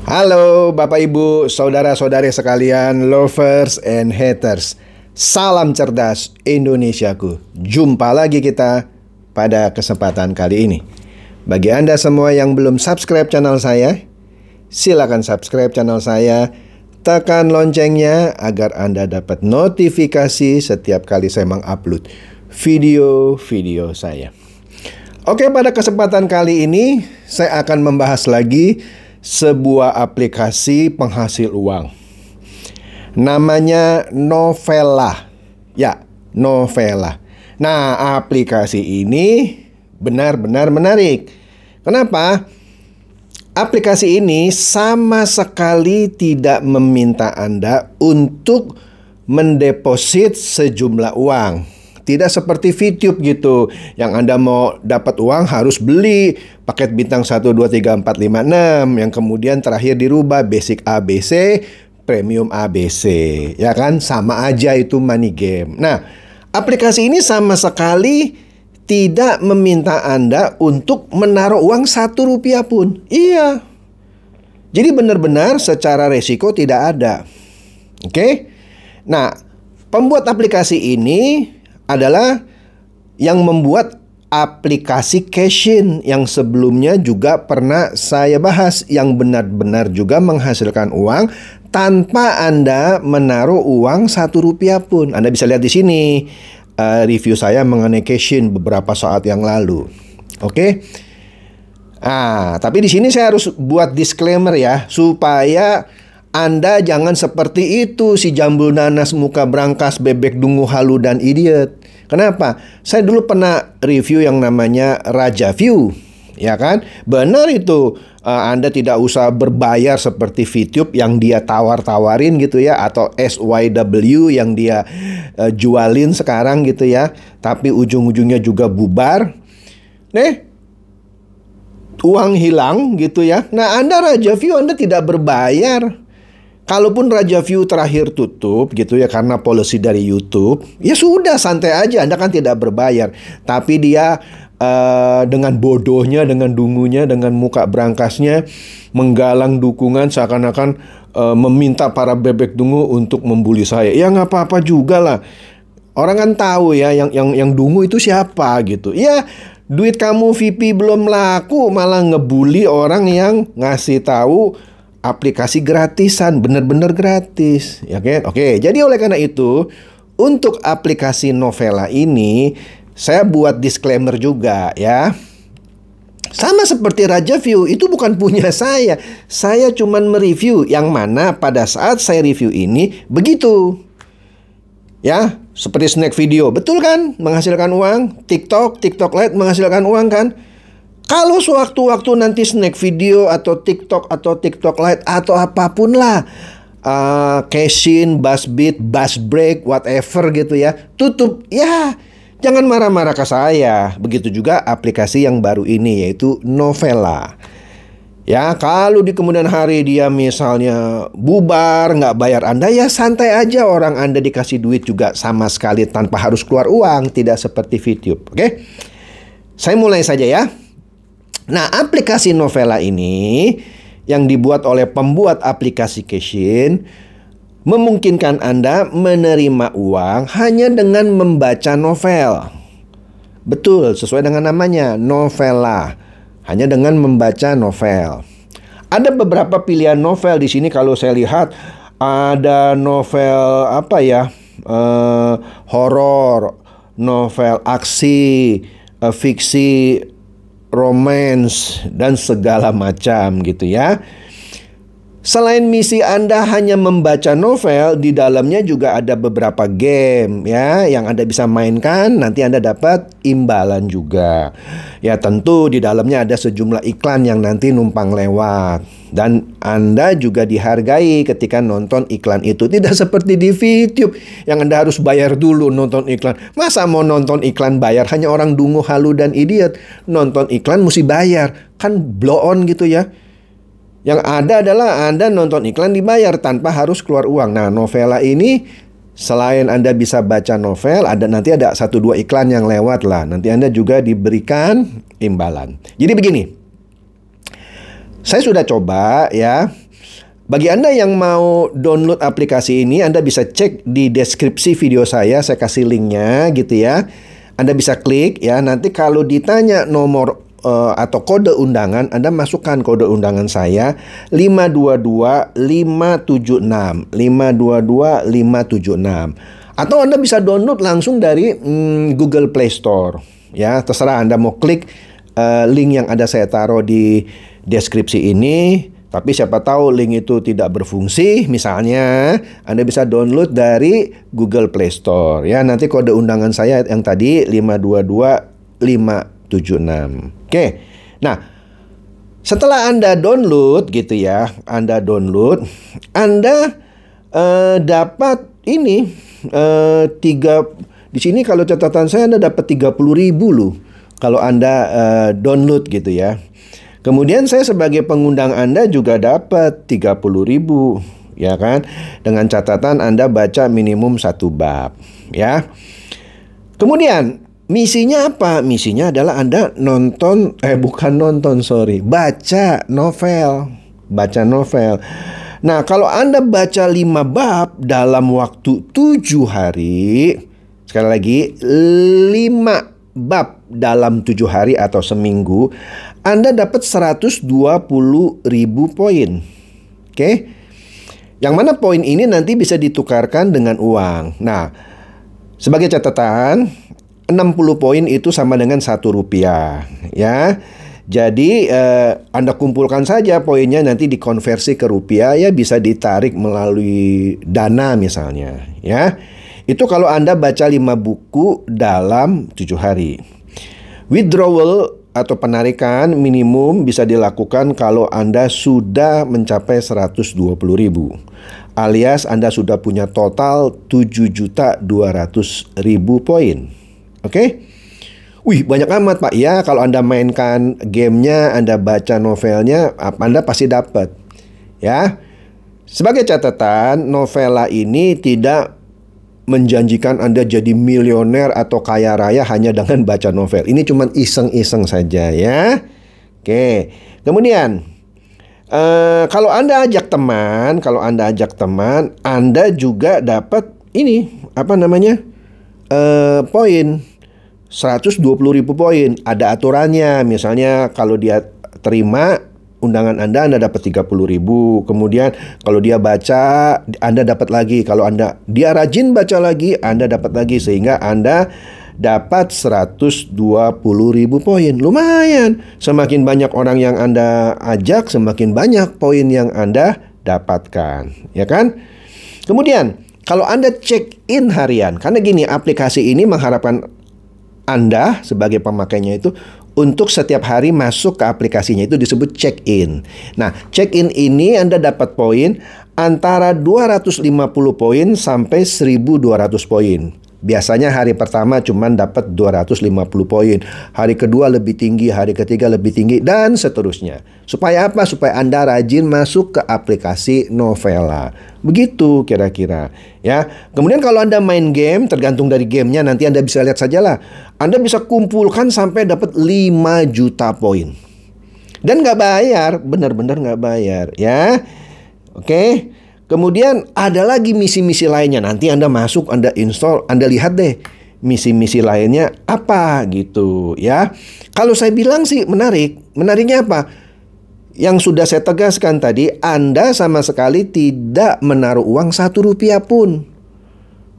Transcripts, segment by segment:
Halo Bapak Ibu, saudara-saudari sekalian, lovers and haters. Salam cerdas Indonesiaku. Jumpa lagi kita pada kesempatan kali ini. Bagi Anda semua yang belum subscribe channel saya, silakan subscribe channel saya. Tekan loncengnya agar Anda dapat notifikasi setiap kali saya mengupload video-video saya. Oke, pada kesempatan kali ini saya akan membahas lagi sebuah aplikasi penghasil uang. Namanya Novela. Ya, Novela. Nah, aplikasi ini benar-benar menarik. Kenapa? Aplikasi ini sama sekali tidak meminta Anda untuk mendeposit sejumlah uang. Tidak seperti VTube gitu, yang Anda mau dapat uang harus beli paket bintang 1, 2, 3, 4, 5, 6, yang kemudian terakhir dirubah basic ABC, premium ABC. Ya kan? Sama aja itu money game. Nah, aplikasi ini sama sekali tidak meminta Anda untuk menaruh uang 1 rupiah pun. Iya. Jadi benar-benar secara resiko tidak ada. Oke? Nah, pembuat aplikasi ini adalah yang membuat aplikasi Cashin yang sebelumnya juga pernah saya bahas, yang benar-benar juga menghasilkan uang tanpa Anda menaruh uang 1 rupiah pun. Anda bisa lihat di sini review saya mengenai Cashin beberapa saat yang lalu. Oke? Tapi di sini saya harus buat disclaimer ya, supaya Anda jangan seperti itu, si jambul nanas, muka brankas, bebek dungu, halu, dan idiot. Kenapa? Saya dulu pernah review yang namanya Raja View. Ya kan? Benar itu, Anda tidak usah berbayar seperti VTube yang dia tawar-tawarin gitu ya, atau SYW yang dia jualin sekarang gitu ya. Tapi ujung-ujungnya juga bubar. Uang hilang gitu ya. Nah, Anda Raja View, Anda tidak berbayar. Kalaupun Raja View terakhir tutup gitu ya karena policy dari YouTube, ya sudah, santai aja, Anda kan tidak berbayar. Tapi dia dengan bodohnya, dengan dungunya, dengan muka brangkasnya menggalang dukungan seakan-akan meminta para bebek dungu untuk membuli saya. Ya nggak apa-apa juga lah. Orang kan tahu ya yang dungu itu siapa gitu. Ya, duit kamu VP belum laku malah ngebully orang yang ngasih tahu aplikasi gratisan, bener-bener gratis, ya kan? Oke, jadi oleh karena itu, untuk aplikasi Novela ini, saya buat disclaimer juga ya. Sama seperti Raja View, itu bukan punya saya. Saya cuman mereview, yang mana pada saat saya review ini, begitu. Ya, seperti Snack Video, betul kan? Menghasilkan uang. TikTok Lite menghasilkan uang kan? Kalau sewaktu-waktu nanti Snack Video atau TikTok Lite atau apapun lah, Cashin, Buzzbit, Buzzbreak, whatever gitu ya, tutup, ya jangan marah-marah ke saya. Begitu juga aplikasi yang baru ini, yaitu Novela. Ya, kalau di kemudian hari dia misalnya bubar, nggak bayar Anda, ya santai aja, orang Anda dikasih duit juga sama sekali tanpa harus keluar uang, tidak seperti VTube. Oke? Saya mulai saja ya. Nah, aplikasi Novela ini yang dibuat oleh pembuat aplikasi Cashin memungkinkan Anda menerima uang hanya dengan membaca novel. Betul, sesuai dengan namanya, Novela. Hanya dengan membaca novel. Ada beberapa pilihan novel di sini kalau saya lihat. Ada novel apa ya? Horor, novel aksi, fiksi, romance, dan segala macam gitu ya. Selain misi Anda hanya membaca novel, di dalamnya juga ada beberapa game ya yang Anda bisa mainkan. Nanti Anda dapat imbalan juga. Ya tentu di dalamnya ada sejumlah iklan yang nanti numpang lewat. Dan Anda juga dihargai ketika nonton iklan itu. Tidak seperti di VTube yang Anda harus bayar dulu nonton iklan. Masa mau nonton iklan bayar? Hanya orang dungu, halu, dan idiot. Nonton iklan mesti bayar. Kan blow on gitu ya. Yang ada adalah Anda nonton iklan dibayar tanpa harus keluar uang. Nah, Novela ini selain Anda bisa baca novel, nanti ada 1-2 iklan yang lewat lah. Nanti Anda juga diberikan imbalan. Jadi begini, saya sudah coba ya Bagi Anda yang mau download aplikasi ini, Anda bisa cek di deskripsi video saya kasih linknya gitu ya. Anda bisa klik ya, nanti kalau ditanya nomor atau kode undangan, Anda masukkan kode undangan saya 522576 522576. Atau Anda bisa download langsung dari Google Play Store. Ya, terserah Anda mau klik link yang ada saya taruh di deskripsi ini. Tapi siapa tahu link itu tidak berfungsi, misalnya Anda bisa download dari Google Play Store. Ya, nanti kode undangan saya yang tadi 522576. Oke. Nah, setelah Anda download gitu ya, Anda dapat ini di sini kalau catatan saya Anda dapat 30.000 loh kalau Anda download gitu ya. Kemudian saya sebagai pengundang Anda juga dapat 30.000, ya kan? Dengan catatan Anda baca minimum 1 bab, ya. Kemudian misinya apa? Misinya adalah Anda baca novel. Baca novel. Nah, kalau Anda baca 5 bab dalam waktu 7 hari, sekali lagi 5 bab dalam 7 hari atau seminggu, Anda dapat 120.000 poin. Oke? Yang mana poin ini nanti bisa ditukarkan dengan uang. Nah, sebagai catatan, 60 poin itu sama dengan 1 rupiah. Ya. Jadi, Anda kumpulkan saja poinnya, nanti dikonversi ke rupiah, ya bisa ditarik melalui Dana misalnya. Ya. Itu kalau Anda baca 5 buku dalam 7 hari. Withdrawal atau penarikan minimum bisa dilakukan kalau Anda sudah mencapai 120.000. Alias Anda sudah punya total 7.200.000 poin. Oke? Wih, banyak amat Pak. Ya, kalau Anda mainkan gamenya, Anda baca novelnya, Anda pasti dapat. Ya. Sebagai catatan, novela ini tidak menjanjikan Anda jadi milioner atau kaya raya hanya dengan baca novel. Ini cuma iseng-iseng saja ya. Oke. Kemudian kalau Anda ajak teman, Anda juga dapat ini poin 120.000 poin. Ada aturannya. Misalnya kalau dia terima undangan Anda dapat 30.000. Kemudian kalau dia baca, Anda dapat lagi. Kalau dia rajin baca lagi, Anda dapat lagi. Sehingga Anda dapat 120.000 poin. Lumayan. Semakin banyak orang yang Anda ajak, semakin banyak poin yang Anda dapatkan. Ya kan? Kemudian, kalau Anda check-in harian. Karena gini, aplikasi ini mengharapkan Anda sebagai pemakainya itu untuk setiap hari masuk ke aplikasinya, itu disebut check-in. Nah, check-in ini Anda dapat poin antara 250 poin sampai 1.200 poin. Biasanya hari pertama cuma dapat 250 poin. Hari kedua lebih tinggi, hari ketiga lebih tinggi, dan seterusnya. Supaya apa? Supaya Anda rajin masuk ke aplikasi Novela. Begitu kira-kira. Ya. Kemudian kalau Anda main game, tergantung dari gamenya, nanti Anda bisa lihat sajalah. Anda bisa kumpulkan sampai dapat 5 juta poin. Dan nggak bayar, benar-benar nggak bayar. Ya. Oke. Kemudian ada lagi misi-misi lainnya. Nanti Anda masuk, Anda install, Anda lihat deh misi-misi lainnya apa gitu ya. Kalau saya bilang sih menarik. Menariknya apa? Yang sudah saya tegaskan tadi, Anda sama sekali tidak menaruh uang 1 rupiah pun.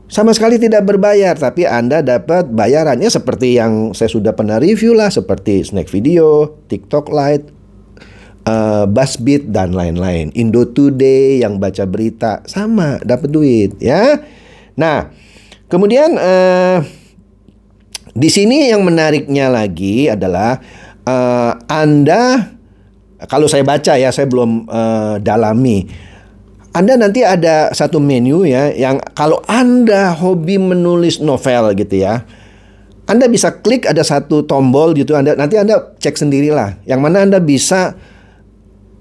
Sama sekali tidak berbayar, tapi Anda dapat bayarannya seperti yang saya sudah pernah review lah, seperti Snack Video, TikTok Lite, Buzzbeat dan lain-lain. Indo Today yang baca berita sama dapat duit ya. Nah, kemudian di sini yang menariknya lagi adalah Anda, kalau saya baca ya, saya belum dalami. Anda nanti ada satu menu ya, yang kalau Anda hobi menulis novel gitu ya, Anda bisa klik ada satu tombol gitu. Nanti Anda cek sendirilah, yang mana Anda bisa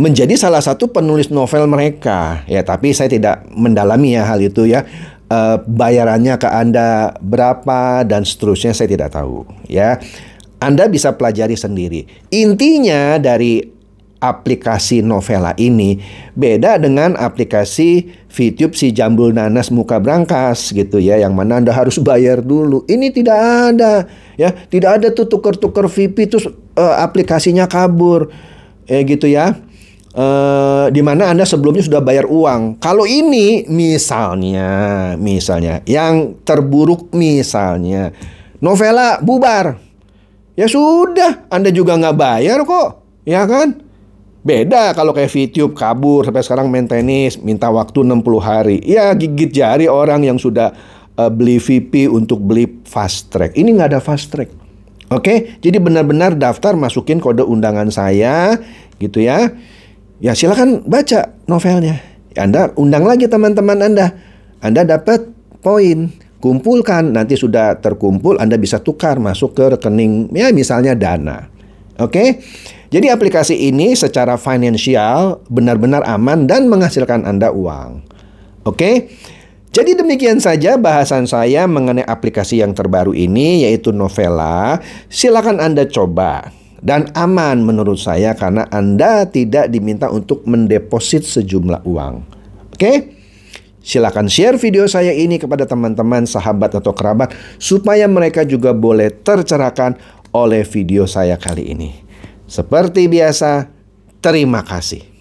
menjadi salah satu penulis novel mereka. Ya, tapi saya tidak mendalami ya hal itu ya. Bayarannya ke Anda berapa dan seterusnya saya tidak tahu ya. Anda bisa pelajari sendiri. Intinya dari aplikasi Novela ini beda dengan aplikasi VTube si Jambul Nanas Muka Brankas gitu ya, yang mana Anda harus bayar dulu. Ini tidak ada ya, tidak ada tuh tuker-tuker VIP terus aplikasinya kabur gitu ya. Di mana Anda sebelumnya sudah bayar uang. Kalau ini misalnya yang terburuk misalnya Novela bubar, ya sudah, Anda juga nggak bayar kok, ya kan? Beda kalau kayak VTube kabur sampai sekarang main tenis, minta waktu 60 hari. Ya gigit jari orang yang sudah beli VIP untuk beli fast track. Ini nggak ada fast track. Oke, jadi benar-benar daftar, masukin kode undangan saya gitu ya. Ya silakan baca novelnya. Anda undang lagi teman-teman Anda. Anda dapat poin. Kumpulkan, nanti sudah terkumpul Anda bisa tukar masuk ke rekening ya misalnya Dana. Oke? Jadi aplikasi ini secara finansial benar-benar aman dan menghasilkan Anda uang. Oke? Jadi demikian saja bahasan saya mengenai aplikasi yang terbaru ini, yaitu Novela. Silakan Anda coba. Dan aman menurut saya karena Anda tidak diminta untuk mendeposit sejumlah uang. Oke? Silakan share video saya ini kepada teman-teman, sahabat atau kerabat supaya mereka juga boleh tercerahkan oleh video saya kali ini. Seperti biasa, terima kasih.